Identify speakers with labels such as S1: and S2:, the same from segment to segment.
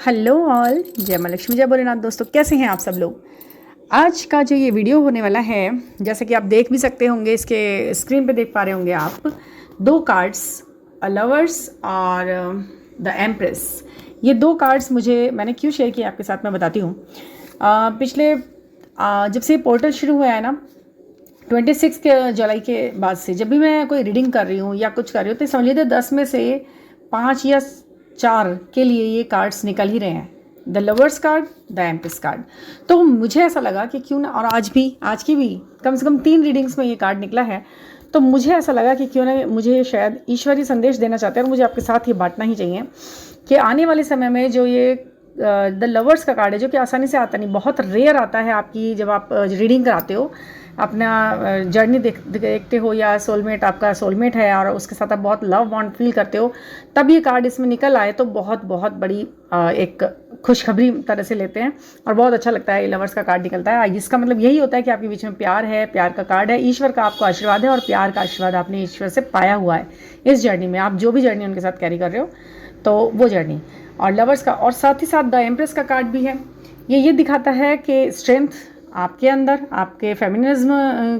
S1: Hello all, जय माँ लक्ष्मी जय भोलेनाथ। दोस्तों, कैसे हैं आप सब लोग। आज का जो ये वीडियो होने वाला है, जैसे कि आप देख भी सकते होंगे, इसके स्क्रीन पे देख पा रहे होंगे आप, दो कार्ड्स, अ लवर्स और द एम्प्रेस। ये दो कार्ड्स मैंने क्यों शेयर किए आपके साथ, मैं बताती हूँ। पिछले जब से पोर्टल शुरू हुआ है ना, 26 जुलाई के बाद से, जब भी मैं कोई रीडिंग कर रही हूँ या कुछ कर रही हूँ, तो समझ लीजिए 10 में से 5 या 4 के लिए ये कार्ड्स निकल ही रहे हैं, the lovers card, the empress card. तो मुझे ऐसा लगा कि क्यों ना, और आज की भी कम से कम 3 रीडिंग्स में ये कार्ड निकला है, तो मुझे ऐसा लगा कि क्यों ना, मुझे शायद ईश्वरीय संदेश देना चाहते हैं और मुझे आपके साथ ये बांटना ही चाहिए कि आने वाले समय में जो ये द लवर्स का कार्ड है, जो कि आसानी से आता नहीं, बहुत रेयर आता है आपकी जब आप रीडिंग कराते हो, अपना जर्नी देखते हो या सोलमेट आपका सोलमेट है और उसके साथ आप बहुत लव बॉन्ड फील करते हो, तब ये कार्ड इसमें निकल आए तो बहुत बहुत बड़ी एक खुशखबरी तरह से लेते हैं और बहुत अच्छा लगता है। ये लवर्स का कार्ड निकलता है, इसका मतलब यही होता है कि आपके बीच में प्यार है, प्यार का कार्ड है, ईश्वर का आपको आशीर्वाद है और प्यार का आशीर्वाद आपने ईश्वर से पाया हुआ है इस जर्नी में। आप जो भी जर्नी उनके साथ कैरी कर रहे हो, तो वो जर्नी और लवर्स का, और साथ ही साथ द एम्प्रेस का कार्ड भी है। ये दिखाता है कि स्ट्रेंथ आपके अंदर, आपके फेमिनिज्म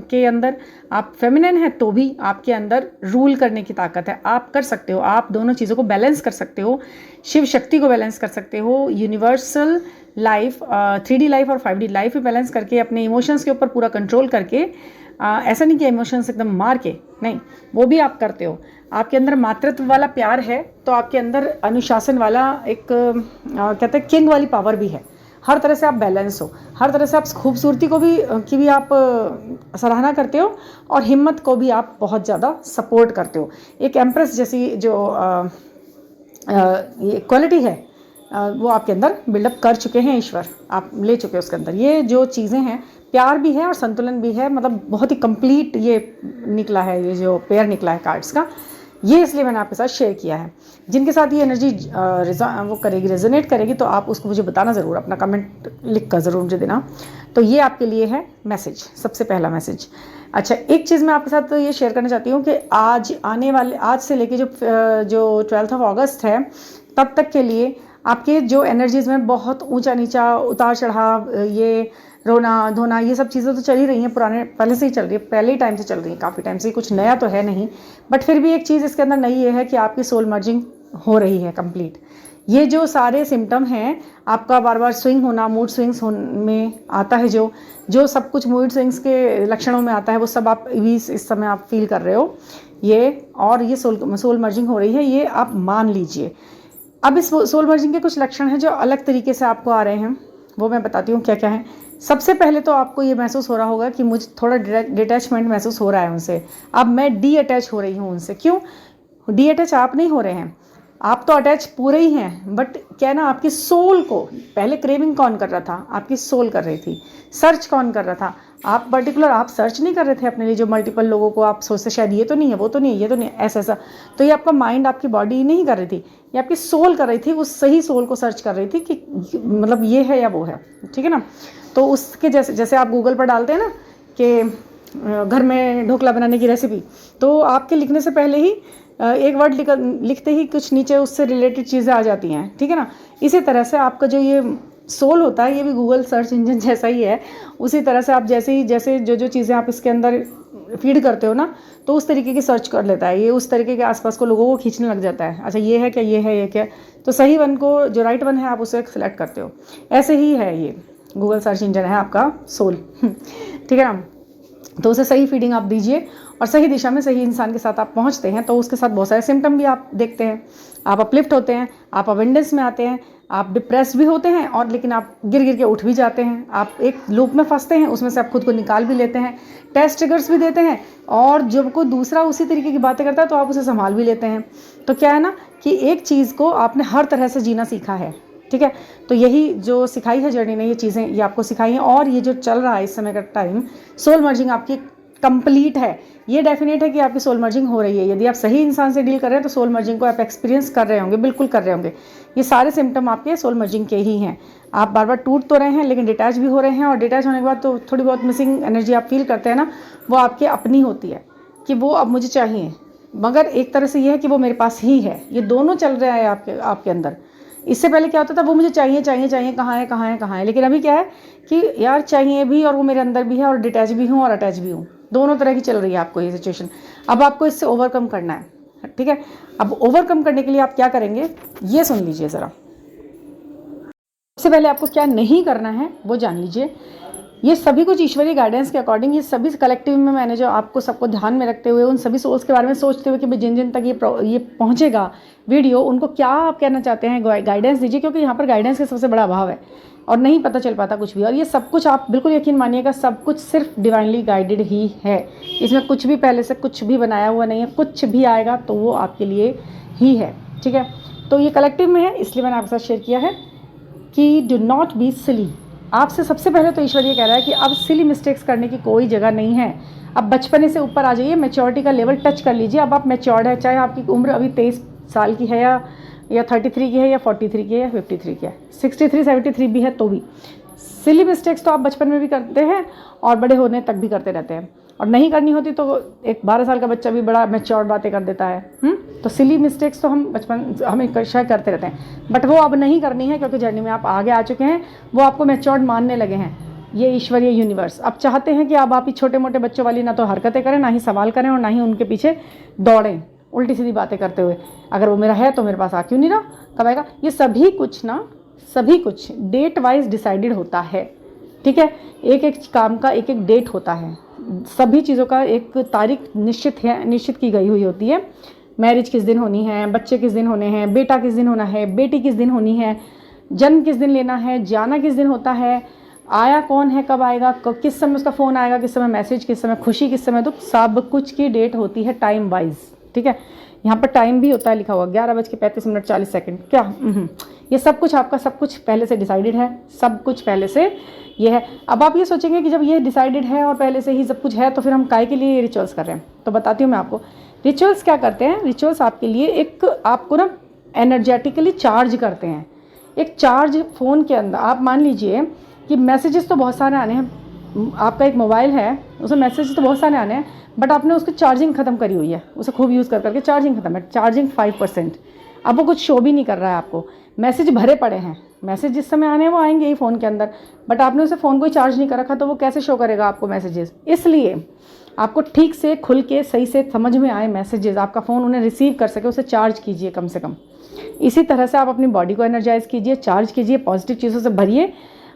S1: के अंदर, आप फेमिनिन हैं तो भी आपके अंदर रूल करने की ताकत है, आप कर सकते हो, आप दोनों चीज़ों को बैलेंस कर सकते हो, शिव शक्ति को बैलेंस कर सकते हो, यूनिवर्सल लाइफ, 3D लाइफ और 5D लाइफ भी बैलेंस करके, अपने इमोशंस के ऊपर पूरा कंट्रोल करके, ऐसा नहीं कि इमोशंस एकदम मार के, नहीं, वो भी आप करते हो। आपके अंदर मातृत्व वाला प्यार है तो आपके अंदर अनुशासन वाला एक कहते हैं किंग वाली पावर भी है। हर तरह से आप बैलेंस हो, हर तरह से आप खूबसूरती की भी आप सराहना करते हो और हिम्मत को भी आप बहुत ज़्यादा सपोर्ट करते हो। एक एम्प्रेस जैसी जो ये क्वालिटी है, वो आपके अंदर बिल्डअप कर चुके हैं ईश्वर, आप ले चुके हो उसके अंदर। ये जो चीज़ें हैं, प्यार भी है और संतुलन भी है, मतलब बहुत ही कंप्लीट ये निकला है, ये जो पेयर निकला है कार्ड्स का, ये इसलिए मैंने आपके साथ शेयर किया है। जिनके साथ ये एनर्जी वो करेगी, रेजोनेट करेगी, तो आप उसको मुझे बताना ज़रूर, अपना कमेंट लिख कर ज़रूर मुझे देना। तो ये आपके लिए है मैसेज, सबसे पहला मैसेज। अच्छा, एक चीज़ मैं आपके साथ ये शेयर करना चाहती हूँ कि आज से लेके जो 12 अगस्त है, तब तक के लिए आपके जो एनर्जीज़ में बहुत ऊंचा नीचा, उतार चढ़ाव, ये रोना धोना, ये सब चीज़ें तो चल ही रही हैं, पहले से ही चल रही है, पहले ही टाइम से चल रही है, काफ़ी टाइम से, कुछ नया तो है नहीं। बट फिर भी एक चीज़ इसके अंदर नई ये है कि आपकी सोल मर्जिंग हो रही है कंप्लीट। ये जो सारे सिम्टम हैं, आपका बार बार स्विंग होना, मूड स्विंग्स में आता है, जो सब कुछ मूड स्विंग्स के लक्षणों में आता है, वो सब आप भी इस समय आप फील कर रहे हो ये, और ये सोल मर्जिंग हो रही है, ये आप मान लीजिए। अब इस सोल मर्जिंग के कुछ लक्षण हैं जो अलग तरीके से आपको आ रहे हैं, वो मैं बताती हूँ क्या क्या है। सबसे पहले तो आपको ये महसूस हो रहा होगा कि मुझे थोड़ा डिटैचमेंट महसूस हो रहा है उनसे। अब मैं डी अटैच हो रही हूँ उनसे। क्यों डी अटैच आप नहीं हो रहे हैं, आप तो अटैच पूरे ही हैं, बट क्या ना, आपकी सोल को पहले क्रेविंग कौन कर रहा था, आपकी सोल कर रही थी। सर्च कौन कर रहा था, आप पर्टिकुलर आप सर्च नहीं कर रहे थे अपने लिए, जो मल्टीपल लोगों को आप सोचते शायद ये तो नहीं है, वो तो नहीं है, ये तो नहीं है, ऐसा। तो ये आपका माइंड, आपकी बॉडी नहीं कर रही थी, ये आपकी सोल कर रही थी, उस सही सोल को सर्च कर रही थी कि मतलब ये है या वो है, ठीक है ना। तो उसके जैसे आप गूगल पर डालते हैं ना कि घर में ढोकला बनाने की रेसिपी, तो आपके लिखने से पहले ही एक वर्ड लिखते ही कुछ नीचे उससे रिलेटेड चीज़ें आ जाती हैं, ठीक है ना। इसी तरह से आपका जो ये सोल होता है, ये भी गूगल सर्च इंजन जैसा ही है। उसी तरह से आप जैसे जो चीज़ें आप इसके अंदर फीड करते हो ना, तो उस तरीके की सर्च कर लेता है ये, उस तरीके के आसपास को लोगों को खींचने लग जाता है। अच्छा, ये है क्या, ये है, ये क्या, तो सही वन को, जो राइट वन है, आप उसे सेलेक्ट करते हो। ऐसे ही है ये गूगल सर्च इंजन है आपका सोल, ठीक है ना। तो उसे सही फीडिंग आप दीजिए और सही दिशा में सही इंसान के साथ आप पहुंचते हैं, तो उसके साथ बहुत सारे सिम्टम भी आप देखते हैं। आप अपलिफ्ट होते हैं, आप अवेंडेंस में आते हैं, आप डिप्रेस्ड भी होते हैं, और लेकिन आप गिर के उठ भी जाते हैं, आप एक लूप में फंसते हैं, उसमें से आप खुद को निकाल भी लेते हैं, टेस्ट ट्रिगर्स भी देते हैं, और जब कोई दूसरा उसी तरीके की बातें करता है तो आप उसे संभाल भी लेते हैं। तो क्या है ना कि एक चीज़ को आपने हर तरह से जीना सीखा है, ठीक है। तो यही जो सिखाई है जर्नी ने, ये चीज़ें ये आपको सिखाई हैं, और ये जो चल रहा है इस समय का टाइम, सोल मर्जिंग आपकी कंप्लीट है। ये डेफिनेट है कि आपकी सोल मर्जिंग हो रही है। यदि आप सही इंसान से डील कर रहे हैं तो सोल मर्जिंग को आप एक्सपीरियंस कर रहे होंगे, बिल्कुल कर रहे होंगे। ये सारे सिम्टम आपके सोल मर्जिंग के ही हैं। आप बार बार टूट तो रहे हैं, लेकिन डिटैच भी हो रहे हैं, और डिटैच होने के बाद तो थोड़ी बहुत मिसिंग एनर्जी आप फील करते हैं ना, वो आपके अपनी होती है कि वो अब मुझे चाहिए, मगर एक तरह से ये है कि वो मेरे पास ही है। ये दोनों चल रहा है आपके अंदर, इससे पहले क्या होता था, वो मुझे चाहिए चाहिए चाहिए, कहाँ है कहाँ है कहाँ है। लेकिन अभी क्या है कि यार चाहिए भी और वो मेरे अंदर भी है, और डिटैच भी हूँ और अटैच भी हूँ, दोनों तरह की चल रही है आपको ये सिचुएशन। अब आपको इससे ओवरकम करना है, ठीक है। अब ओवरकम करने के लिए आप क्या करेंगे, ये सुन लीजिए ज़रा। सबसे पहले आपको क्या नहीं करना है वो जान लीजिए। ये सभी कुछ ईश्वरीय गाइडेंस के अकॉर्डिंग, ये सभी कलेक्टिव में मैंने जो आपको सबको ध्यान में रखते हुए, उन सभी सोल्स के बारे में सोचते हुए कि भाई जिन जिन तक ये पहुंचेगा वीडियो, उनको क्या आप कहना चाहते हैं, गाइडेंस दीजिए, क्योंकि यहाँ पर गाइडेंस का सबसे बड़ा अभाव है और नहीं पता चल पाता कुछ भी। और ये सब कुछ आप बिल्कुल यकीन मानिएगा, सब कुछ सिर्फ डिवाइनली गाइडेड ही है। इसमें कुछ भी पहले से कुछ भी बनाया हुआ नहीं है, कुछ भी आएगा तो वो आपके लिए ही है, ठीक है। तो ये कलेक्टिव में है, इसलिए मैंने आपके साथ शेयर किया है कि डू नॉट बी सिली। आपसे सबसे पहले तो ईश्वर ये कह रहा है कि अब सिली मिस्टेक्स करने की कोई जगह नहीं है। अब बचपने से ऊपर आ जाइए, मैच्योरिटी का लेवल टच कर लीजिए। अब आप मैच्योर्ड है, चाहे आपकी उम्र अभी 23 साल की है या 33 की है या 43 की है या 53 की है, 63 73 भी है तो भी सिली मिस्टेक्स तो आप बचपन में भी करते हैं और बड़े होने तक भी करते रहते हैं। और नहीं करनी होती तो एक 12 साल का बच्चा भी बड़ा मैच्योर्ड बातें कर देता है। तो सिली मिस्टेक्स तो हम बचपन हमेशा करते रहते हैं, बट वो अब नहीं करनी है, क्योंकि जर्नी में आप आगे आ चुके हैं, वो आपको मैच्योर्ड मानने लगे हैं। ये ईश्वरीय यूनिवर्स अब चाहते हैं कि अब आप ही छोटे मोटे बच्चों वाली ना तो हरकतें करें, ना ही सवाल करें और ना ही उनके पीछे दौड़ें उल्टी सीधी बातें करते हुए। अगर वो मेरा है तो मेरे पास आ क्यों नहीं रहा, कब आएगा। ये सभी कुछ डेट वाइज डिसाइडेड होता है, ठीक है। एक एक काम का एक एक डेट होता है, सभी चीज़ों का एक तारीख निश्चित की गई हुई होती है। मैरिज किस दिन होनी है, बच्चे किस दिन होने हैं, बेटा किस दिन होना है, बेटी किस दिन होनी है, जन्म किस दिन लेना है, जाना किस दिन होता है, आया कौन है, कब आएगा, किस समय उसका फ़ोन आएगा, किस समय मैसेज, किस समय खुशी, किस समय दुख, सब कुछ की डेट होती है टाइम वाइज, ठीक है। यहाँ पर टाइम भी होता है लिखा हुआ 11:35 क्या। ये सब कुछ आपका सब कुछ पहले से डिसाइडेड है, सब कुछ पहले से ये है। अब आप ये सोचेंगे कि जब ये डिसाइडेड है और पहले से ही सब कुछ है तो फिर हम काहे के लिए ये रिचुअल्स कर रहे हैं। तो बताती हूँ मैं आपको, रिचुअल्स क्या करते हैं। रिचुअल्स आपके लिए एक आपको ना एनर्जेटिकली चार्ज करते हैं। एक चार्ज फ़ोन के अंदर, आप मान लीजिए कि मैसेजेस तो बहुत सारे आने हैं, आपका एक मोबाइल है उसमें मैसेजेस तो बहुत सारे आने हैं, बट आपने उसकी चार्जिंग ख़त्म करी हुई है, उसे खूब यूज़ कर करके चार्जिंग ख़त्म है, चार्जिंग 5%। अब वो कुछ शो भी नहीं कर रहा है आपको, मैसेज भरे पड़े हैं, मैसेज जिस समय आने हैं वो आएंगे ही फ़ोन के अंदर, बट आपने उसे फ़ोन को ही चार्ज नहीं कर रखा तो वो कैसे शो करेगा आपको मैसेजेस। इसलिए आपको ठीक से खुल के सही से समझ में आए मैसेजेस, आपका फ़ोन उन्हें रिसीव कर सके, उसे चार्ज कीजिए कम से कम। इसी तरह से आप अपनी बॉडी को एनर्जाइज कीजिए, चार्ज कीजिए, पॉजिटिव चीज़ों से भरिए,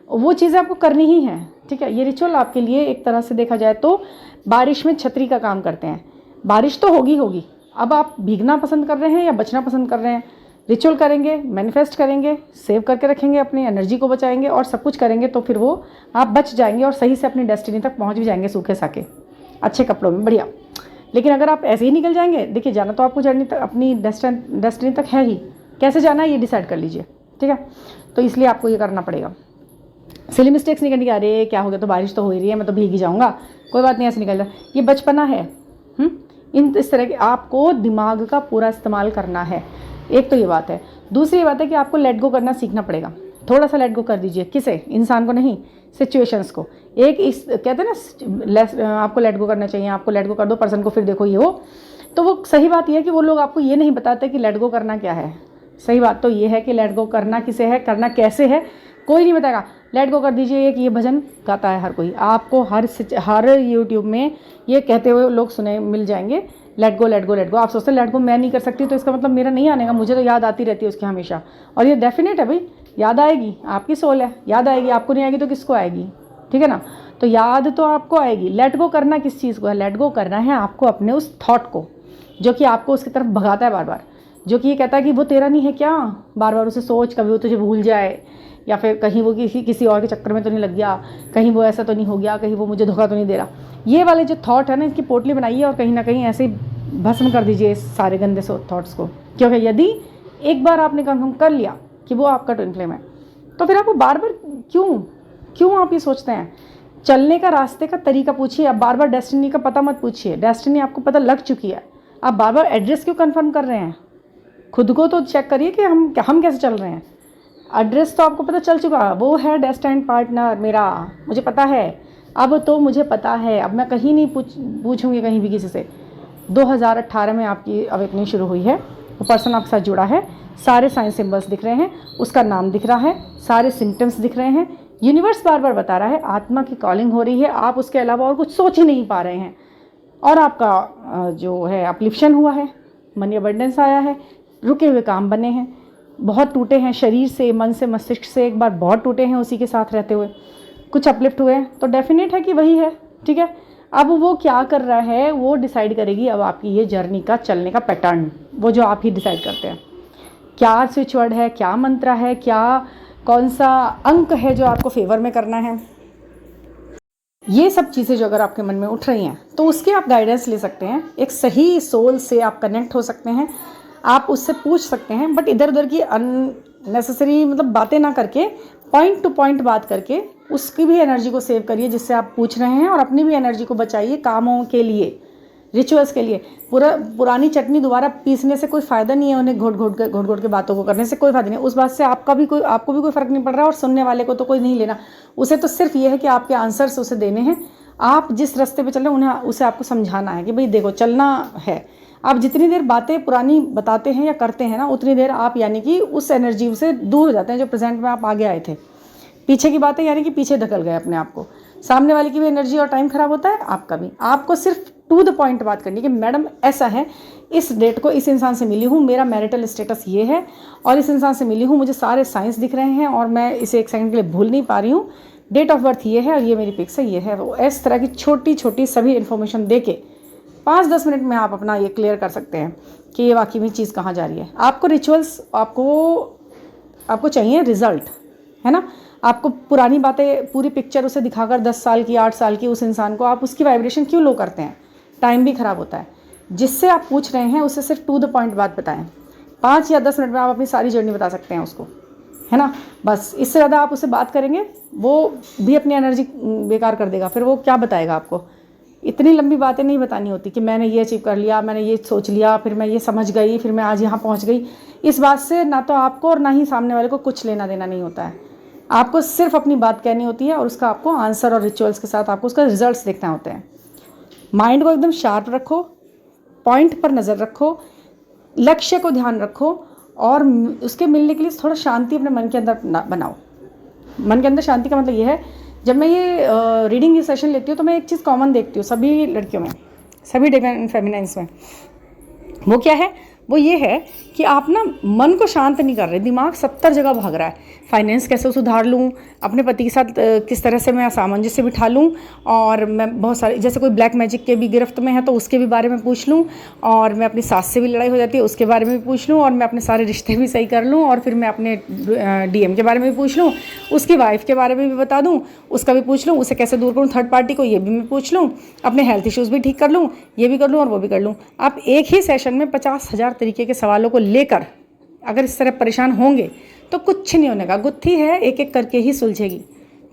S1: वो चीज़ें आपको करनी ही हैं, ठीक है। ये रिचुअल आपके लिए एक तरह से देखा जाए तो बारिश में छतरी का काम करते हैं। बारिश तो होगी, अब आप भीगना पसंद कर रहे हैं या बचना पसंद कर रहे हैं। रिचुअल करेंगे, मैनिफेस्ट करेंगे, सेव करके रखेंगे, अपनी एनर्जी को बचाएंगे और सब कुछ करेंगे तो फिर वो आप बच जाएंगे और सही से अपनी डेस्टिनी तक पहुंच भी जाएंगे, सूखे साके अच्छे कपड़ों में, बढ़िया। लेकिन अगर आप ऐसे ही निकल जाएंगे, देखिए जाना तो आपको जर्नी तक, अपनी डेस्टिनी तक है ही, कैसे जाना है ये डिसाइड कर लीजिए, ठीक है। तो इसलिए आपको ये करना पड़ेगा। सिली मिस्टेक्स नहीं करनी कि अरे क्या हो गया, तो बारिश तो हो ही रही है, मैं तो भीग ही जाऊँगा, कोई बात नहीं, ऐसे निकल जाए, ये बचपना है। इस तरह के आपको दिमाग का पूरा इस्तेमाल करना है। एक तो ये बात है। दूसरी बात है कि आपको लेट गो करना सीखना पड़ेगा। थोड़ा सा लेट गो कर दीजिए, किसे, इंसान को नहीं, सिचुएशंस को। एक इस कहते हैं ना आपको लेट गो करना चाहिए, आपको लेट गो कर दो पर्सन को, फिर देखो ये हो। तो वो सही बात यह है कि वो लोग आपको ये नहीं बताते कि लेट गो करना क्या है। सही बात तो ये है कि लेट गो करना किसे है, करना कैसे है, कोई नहीं बताएगा। लेट गो कर दीजिए, एक ये भजन गाता है हर कोई, आपको हर यूट्यूब में ये कहते हुए लोग सुने मिल जाएंगे, let go let go let go. आप सोचते हैं लेट गो मैं नहीं कर सकती तो इसका मतलब मेरा नहीं आने का, मुझे तो याद आती रहती है उसकी हमेशा। और ये डेफिनेट है भाई, याद आएगी, आपकी सोल है, याद आएगी, आपको नहीं आएगी तो किसको आएगी, ठीक है ना। तो याद तो आपको आएगी। लेट गो करना किस चीज़ को है, लेट गो करना है आपको अपने उस थॉट को जो कि आपको उसकी तरफ भगाता है बार बार, जो कि ये कहता है कि वो तेरा नहीं है क्या, बार बार उसे सोच, कभी वो तुझे भूल जाए, या फिर कहीं वो किसी और के चक्कर में तो नहीं लग गया, कहीं वो ऐसा तो नहीं हो गया, कहीं वो मुझे धोखा तो नहीं दे रहा। ये वाले जो थॉट है ना, इसकी पोटली बनाइए और कहीं ना कहीं ऐसे ही भस्म कर दीजिए इस सारे गंदे थॉट्स को। क्योंकि यदि एक बार आपने कंफर्म कर लिया कि वो आपका ट्विन फ्लेम है, तो फिर आपको बार बार क्यों आप ये सोचते हैं। चलने का रास्ते का तरीका पूछिए, आप बार बार डेस्टिनी का पता मत पूछिए, डेस्टिनी आपको पता लग चुकी है, आप बार बार एड्रेस क्यों कंफर्म कर रहे हैं। खुद को तो चेक करिए कि हम कैसे चल रहे हैं। एड्रेस तो आपको पता चल चुका, वो है डेस्टिन्ड पार्टनर मेरा, मुझे पता है, अब तो मुझे पता है, अब मैं कहीं नहीं पूछूंगी कहीं भी किसी से। 2018 में आपकी अवेकनिंग शुरू हुई है, वो पर्सन आपके साथ जुड़ा है, सारे साइन सिंबल्स दिख रहे हैं, उसका नाम दिख रहा है, सारे सिम्टम्स दिख रहे हैं। यूनिवर्स बार बार बता रहा है आत्मा की कॉलिंग हो रही है, आप उसके अलावा और कुछ सोच ही नहीं पा रहे हैं। और आपका जो है अपलिफ्शन हुआ है, मनी अबंडेंस आया है, रुके हुए काम बने हैं, बहुत टूटे हैं शरीर से, मन से, मस्तिष्क से, एक बार बहुत टूटे हैं उसी के साथ रहते हुए, कुछ अपलिफ्ट हुए हैं, तो डेफिनेट है कि वही है। ठीक है, अब वो क्या कर रहा है वो डिसाइड करेगी अब आपकी ये जर्नी का चलने का पैटर्न, वो जो आप ही डिसाइड करते हैं। क्या स्विच वर्ड है, क्या मंत्र है, क्या कौन सा अंक है जो आपको फेवर में करना है, ये सब चीज़ें जो अगर आपके मन में उठ रही हैं तो उसके आप गाइडेंस ले सकते हैं। एक सही सोल से आप कनेक्ट हो सकते हैं, आप उससे पूछ सकते हैं, बट इधर उधर की अननेसेसरी मतलब बातें ना करके, पॉइंट टू पॉइंट बात करके उसकी भी एनर्जी को सेव करिए जिससे आप पूछ रहे हैं, और अपनी भी एनर्जी को बचाइए कामों के लिए, रिचुअल्स के लिए। पुरानी चटनी दोबारा पीसने से कोई फ़ायदा नहीं है, उन्हें घोट घोट के बातों को करने से कोई फ़ायदा नहीं। उस बात से आपको भी कोई फ़र्क नहीं पड़ रहा, और सुनने वाले को तो कोई नहीं लेना। उसे तो सिर्फ ये है कि आपके आंसर्स उसे देने हैं, आप जिस रास्ते पे चल रहे हैं उसे आपको समझाना है कि भाई देखो चलना है। आप जितनी देर बातें पुरानी बताते हैं या करते हैं ना, उतनी देर आप यानी कि उस एनर्जी से दूर हो जाते हैं जो प्रेजेंट में आप आगे आए थे। पीछे की बातें यानी कि पीछे धकल गए अपने आप को। सामने वाले की भी एनर्जी और टाइम खराब होता है, आपका भी। आपको सिर्फ टू द पॉइंट बात करनी कि मैडम ऐसा है, इस डेट को इस इंसान से मिली हूँ, मेरा मैरिटल स्टेटस ये है, और इस इंसान से मिली हूँ, मुझे सारे साइंस दिख रहे हैं और मैं इसे एक सेकंड के लिए भूल नहीं पा रही हूँ, डेट ऑफ बर्थ ये है और ये मेरी पिक्स है, ये है वो। इस तरह की छोटी छोटी सभी इन्फॉर्मेशन दे के 5-10 मिनट में आप अपना ये क्लियर कर सकते हैं कि ये वाकई में चीज़ कहाँ जा रही है। आपको रिचुअल्स, आपको चाहिए रिजल्ट, है ना। आपको पुरानी बातें, पूरी पिक्चर उसे दिखाकर 10 साल की, 8 साल की उस इंसान को आप उसकी वाइब्रेशन क्यों लो करते हैं? टाइम भी ख़राब होता है। जिससे आप पूछ रहे हैं उसे सिर्फ टू द पॉइंट बात बताएं। 5 या 10 मिनट में आप अपनी सारी जर्नी बता सकते हैं उसको, है ना। बस इससे ज़्यादा आप उससे बात करेंगे वो भी अपनी एनर्जी बेकार कर देगा, फिर वो क्या बताएगा आपको। इतनी लंबी बातें नहीं बतानी होती कि मैंने ये अचीव कर लिया, मैंने ये सोच लिया, फिर मैं ये समझ गई, फिर मैं आज यहाँ पहुँच गई। इस बात से ना तो आपको और ना ही सामने वाले को कुछ लेना देना नहीं होता है। आपको सिर्फ अपनी बात कहनी होती है और उसका आपको आंसर और रिचुअल्स के साथ आपको उसका रिजल्ट्स देखना होते हैं। माइंड को एकदम शार्प रखो, पॉइंट पर नज़र रखो, लक्ष्य को ध्यान रखो, और उसके मिलने के लिए थोड़ा शांति अपने मन के अंदर बनाओ। मन के अंदर शांति का मतलब ये है, जब मैं ये रीडिंग ये सेशन लेती हूँ तो मैं एक चीज़ कॉमन देखती हूँ सभी लड़कियों में, सभी डिवाइन फेमिनाइन्स में। वो क्या है? वो ये है कि आप ना मन को शांत नहीं कर रहे, दिमाग 70 जगह भाग रहा है। फाइनेंस कैसे सुधार लूँ, अपने पति के साथ किस तरह से मैं सामंजस्य बिठा लूँ, और मैं बहुत सारे, जैसे कोई ब्लैक मैजिक के भी गिरफ्त में है तो उसके भी बारे में पूछ लूँ, और मैं अपनी सास से भी लड़ाई हो जाती है उसके बारे में भी पूछ लूँ, और मैं अपने सारे रिश्ते भी सही कर लूँ, और फिर मैं अपने DM के बारे में भी पूछ लूँ, उसकी वाइफ के बारे में भी बता दूँ, उसका भी पूछ लूँ, उसे कैसे दूर करूँ थर्ड पार्टी को, ये भी मैं पूछ लूँ, अपने हेल्थ इश्यूज़ भी ठीक कर लूँ, ये भी कर लूँ और वो भी कर लूँ। आप एक ही सेशन में 50,000 तरीके के सवालों को लेकर अगर इस तरह परेशान होंगे तो कुछ नहीं होने का। गुत्थी है एक एक करके ही सुलझेगी,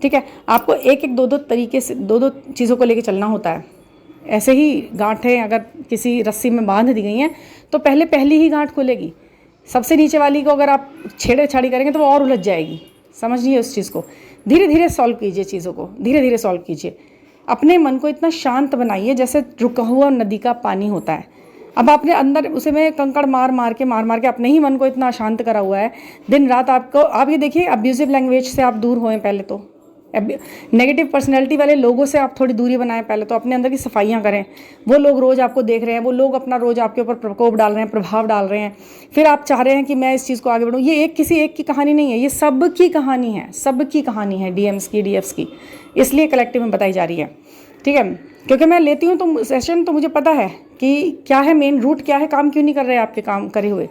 S1: ठीक है। आपको एक एक 2-2 तरीके से 2-2 चीज़ों को लेकर चलना होता है। ऐसे ही गांठें अगर किसी रस्सी में बांध दी गई हैं तो पहली ही गांठ खुलेगी, सबसे नीचे वाली को अगर आप छेड़छाड़ी करेंगे तो वो और उलझ जाएगी। समझिए उस चीज़ को, धीरे धीरे सॉल्व कीजिए, चीज़ों को धीरे धीरे सॉल्व कीजिए। अपने मन को इतना शांत बनाइए जैसे रुका हुआ नदी का पानी होता है। अब आपने अंदर उसे में कंकड़ मार मार के अपने ही मन को इतना अशांत करा हुआ है दिन रात। आप ये देखिए, अब्यूजिव लैंग्वेज से आप दूर होएं, पहले तो नेगेटिव पर्सनैलिटी वाले लोगों से आप थोड़ी दूरी बनाएं। पहले तो अपने अंदर की सफाइयाँ करें। वो लोग रोज़ आपको देख रहे हैं, वो लोग अपना रोज़ आपके ऊपर प्रकोप डाल रहे हैं, प्रभाव डाल रहे हैं, फिर आप चाह रहे हैं कि मैं इस चीज़ को आगे बढ़ूँ। ये किसी एक की कहानी नहीं है, ये सब की कहानी है, सबकी कहानी है, DMs की, DFs की, इसलिए कलेक्टिव में बताई जा रही है, ठीक है। क्योंकि मैं लेती हूँ तो सेशन, तो मुझे पता है कि क्या है मेन रूट, क्या है, काम क्यों नहीं कर रहे आपके काम करे हुए।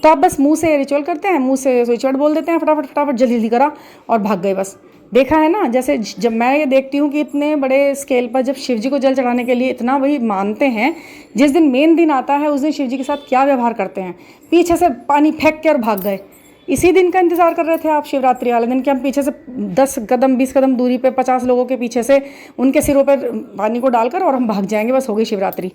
S1: तो आप बस मुंह से रिचुअल करते हैं, मुंह से स्विच वर्ड बोल देते हैं, फटाफट जल्दी जल्दी करा और भाग गए बस। देखा है ना, जैसे जब मैं ये देखती हूँ कि इतने बड़े स्केल पर जब शिव जी को जल चढ़ाने के लिए इतना वही मानते हैं, जिस दिन मेन दिन आता है उस दिन शिव जी के साथ क्या व्यवहार करते हैं, पीछे से पानी फेंक के और भाग गए। इसी दिन का इंतज़ार कर रहे थे आप शिवरात्रि वाले दिन कि हम पीछे से 10 कदम 20 कदम दूरी पे 50 लोगों के पीछे से उनके सिरों पर पानी को डालकर और हम भाग जाएंगे, बस हो गई शिवरात्रि।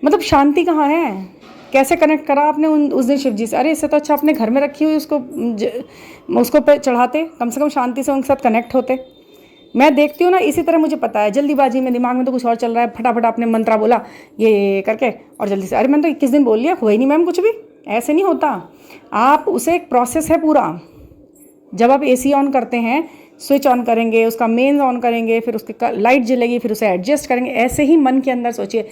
S1: मतलब शांति कहाँ है? कैसे कनेक्ट करा आपने उस दिन शिव जी से? अरे इससे तो अच्छा अपने घर में रखी हुई उसको पे चढ़ाते, कम से कम शांति से उनके साथ कनेक्ट होते। मैं देखती हूँ ना, इसी तरह मुझे पता है, जल्दीबाजी में दिमाग में तो कुछ और चल रहा है, फटाफट आपने मंत्रा बोला ये करके और जल्दी से, अरे मैंने तो 21 दिन बोल लिया, हुआ ही नहीं मैम कुछ भी। ऐसे नहीं होता। आप उसे एक प्रोसेस है पूरा। जब आप एसी ऑन करते हैं, स्विच ऑन करेंगे, उसका मेन्स ऑन करेंगे, फिर उसकी लाइट जलेगी, फिर उसे एडजस्ट करेंगे। ऐसे ही मन के अंदर सोचिए,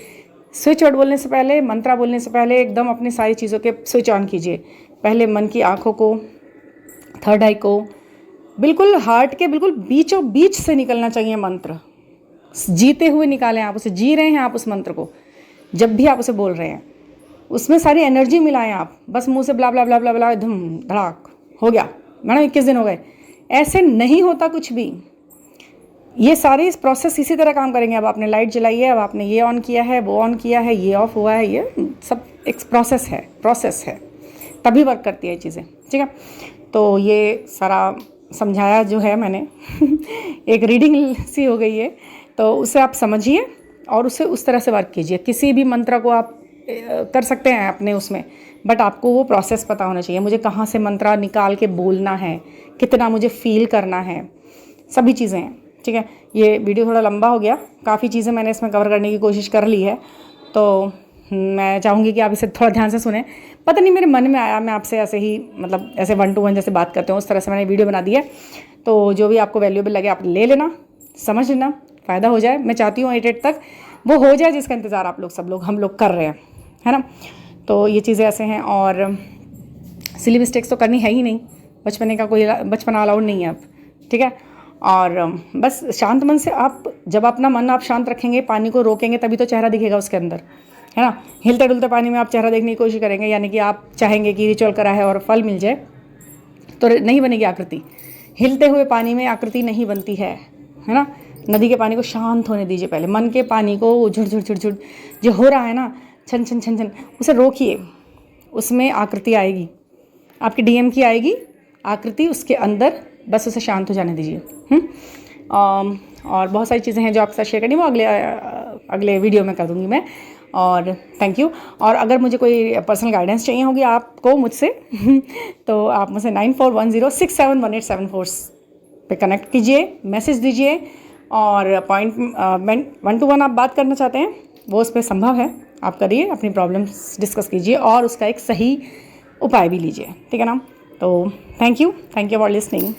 S1: स्विच वर्ड बोलने से पहले, मंत्रा बोलने से पहले एकदम अपनी सारी चीज़ों के स्विच ऑन कीजिए। पहले मन की आँखों को, थर्ड आई को, बिल्कुल हार्ट के बिल्कुल बीचों बीच से निकलना चाहिए मंत्र। जीते हुए निकालें, आप उसे जी रहे हैं, आप उस मंत्र को जब भी आप उसे बोल रहे हैं उसमें सारी एनर्जी मिलाएं आप। बस मुंह से ब्ला ब्ला ब्ला ब्ला ब्ला धुम धड़ाक हो गया, मैडम 21 दिन हो गए, ऐसे नहीं होता कुछ भी। ये सारे इस प्रोसेस इसी तरह काम करेंगे। अब आपने लाइट जलाई है, अब आपने ये ऑन किया है, वो ऑन किया है, ये ऑफ हुआ है, ये सब एक प्रोसेस है, तभी वर्क करती है ये चीज़ें, ठीक है। तो ये सारा समझाया जो है मैंने एक रीडिंग सी हो गई है, तो उसे आप समझिए और उसे उस तरह से वर्क कीजिए। किसी भी मंत्र को आप कर सकते हैं अपने उसमें, बट आपको वो प्रोसेस पता होना चाहिए। मुझे कहाँ से मंत्र निकाल के बोलना है, कितना मुझे फील करना है, सभी चीज़ें हैं, ठीक है। ये वीडियो थोड़ा लंबा हो गया, काफ़ी चीज़ें मैंने इसमें कवर करने की कोशिश कर ली है, तो मैं चाहूँगी कि आप इसे थोड़ा ध्यान से सुनें। पता नहीं मेरे मन में आया, मैं आपसे ऐसे ही मतलब ऐसे 1 to 1 जैसे बात करते हैं उस तरह से मैंने वीडियो बना दी है। तो जो भी आपको वैल्यूएबल लगे आप ले लेना, समझ लेना, फ़ायदा हो जाए। मैं चाहती हूँ 8 तक वो हो जाए जिसका इंतज़ार आप लोग सब लोग हम लोग कर रहे हैं, है ना। तो ये चीज़ें ऐसे हैं। और सिली मिस्टेक्स तो करनी है ही नहीं, बचपना अलाउड नहीं है अब, ठीक है। और बस शांत मन से आप, जब अपना मन आप शांत रखेंगे, पानी को रोकेंगे, तभी तो चेहरा दिखेगा उसके अंदर, है ना। हिलते डुलते पानी में आप चेहरा देखने की कोशिश करेंगे, यानी कि आप चाहेंगे कि रिचुअल करा है और फल मिल जाए, तो नहीं बनेगी आकृति। हिलते हुए पानी में आकृति नहीं बनती है ना। नदी के पानी को शांत होने दीजिए पहले। मन के पानी को झुड़ जो हो रहा है ना, छन छन छन छन, उसे रोकिए, उसमें आकृति आएगी, आपकी डीएम की आएगी आकृति उसके अंदर, बस उसे शांत हो जाने दीजिए। और बहुत सारी चीज़ें हैं जो आपके साथ शेयर करनी, वो अगले वीडियो में कर दूँगी मैं। और थैंक यू। और अगर मुझे कोई पर्सनल गाइडेंस चाहिए होगी आपको मुझसे तो आप मुझसे 9410671874 पे कनेक्ट कीजिए, मैसेज दीजिए। और अपॉइंटमेंट 1 to 1 आप बात करना चाहते हैं, वो उस पर संभव है, आप करिए, अपनी प्रॉब्लम्स डिस्कस कीजिए और उसका एक सही उपाय भी लीजिए, ठीक है ना। तो थैंक यू फॉर लिसनिंग।